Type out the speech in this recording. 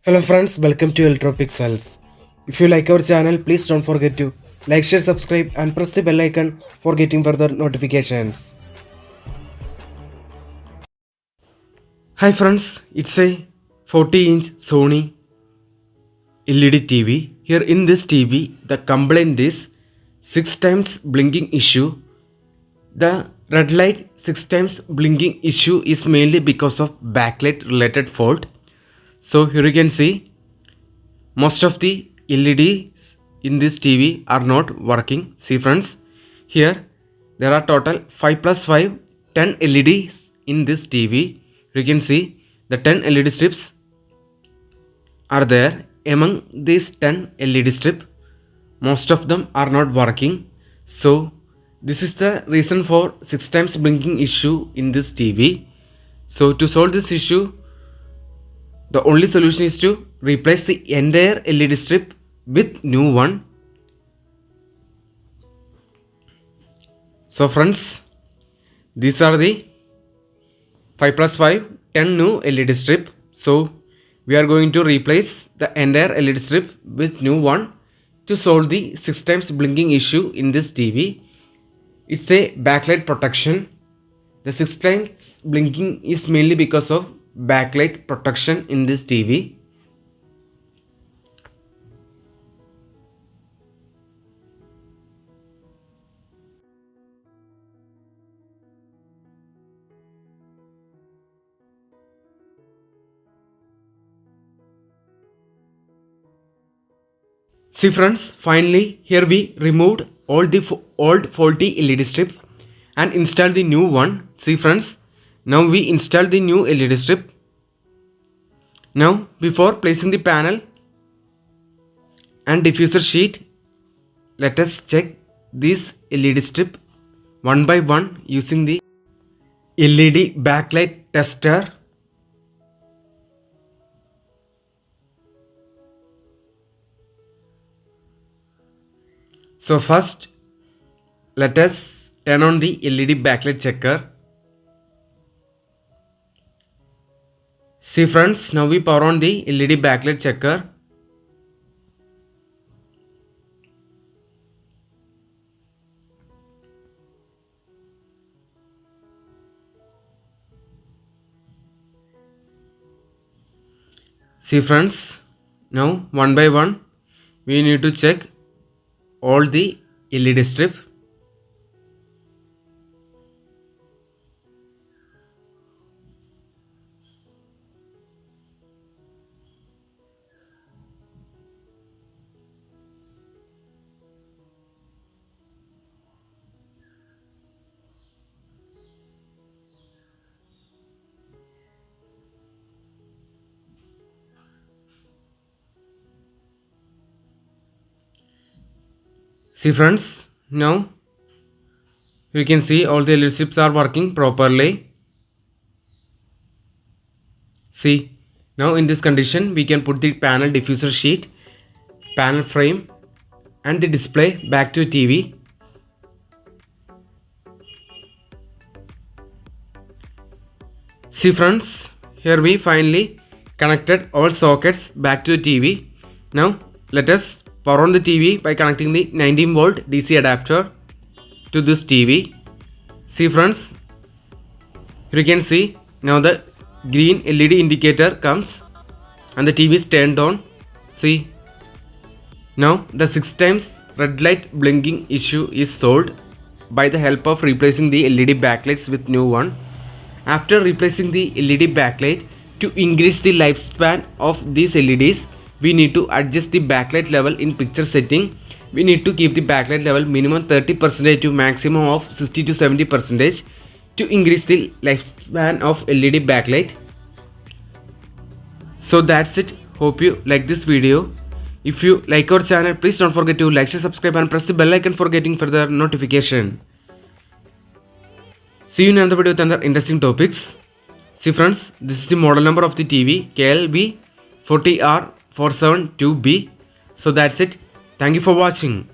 Hello friends, welcome to Electropixels. If you like our channel, please don't forget to like, share, subscribe and press the bell icon for getting further notifications. Hi friends, it's a 40-inch Sony LED TV. Here in this TV, the complaint is 6 times blinking issue. The red light 6 times blinking issue is mainly because of backlight related fault. So here you can see most of the LEDs in this TV are not working. See friends, here there are total 5 plus 5 10 LEDs in this TV. You can see the 10 LED strips are there. Among these 10 LED strips, most of them are not working. So this is the reason for 6 times blinking issue in this TV. So to solve this issue, the only solution is to replace the entire LED strip with new one. So friends, these are the 5 plus 5 10 new LED strip. So we are going to replace the entire LED strip with new one to solve the 6 times blinking issue in this TV. It's a backlight protection. The 6 times blinking is mainly because of backlight protection in this TV. See friends, finally here we removed all the old faulty LED strip and installed the new one. See friends, now we install the new LED strip. Now before placing the panel and diffuser sheet, let us check this LED strip one by one using the LED backlight tester. So first let us turn on the LED backlight checker. See friends, now we power on the LED backlight checker. See friends, now one by one we need to check all the LED strip. See friends, now you can see all the LED strips are working properly. See, now in this condition we can put the panel diffuser sheet, panel frame and the display back to TV. See friends, here we finally connected all sockets back to the TV. Now let us power on the TV by connecting the 19 volt DC adapter to this TV. See friends, you can see now the green LED indicator comes and the TV is turned on. See, now the 6 times red light blinking issue is solved by the help of replacing the LED backlights with new one. After replacing the LED backlight, to increase the lifespan of these LEDs, we need to adjust the backlight level in picture setting. We need to keep the backlight level minimum 30% to maximum of 60 to 70% to increase the lifespan of LED backlight. So that's it. Hope you like this video. If you like our channel, please don't forget to like, share, subscribe and press the bell icon for getting further notification. See you in another video with another interesting topics. See friends, this is the model number of the TV KLB40R472B. So that's it. Thank you for watching.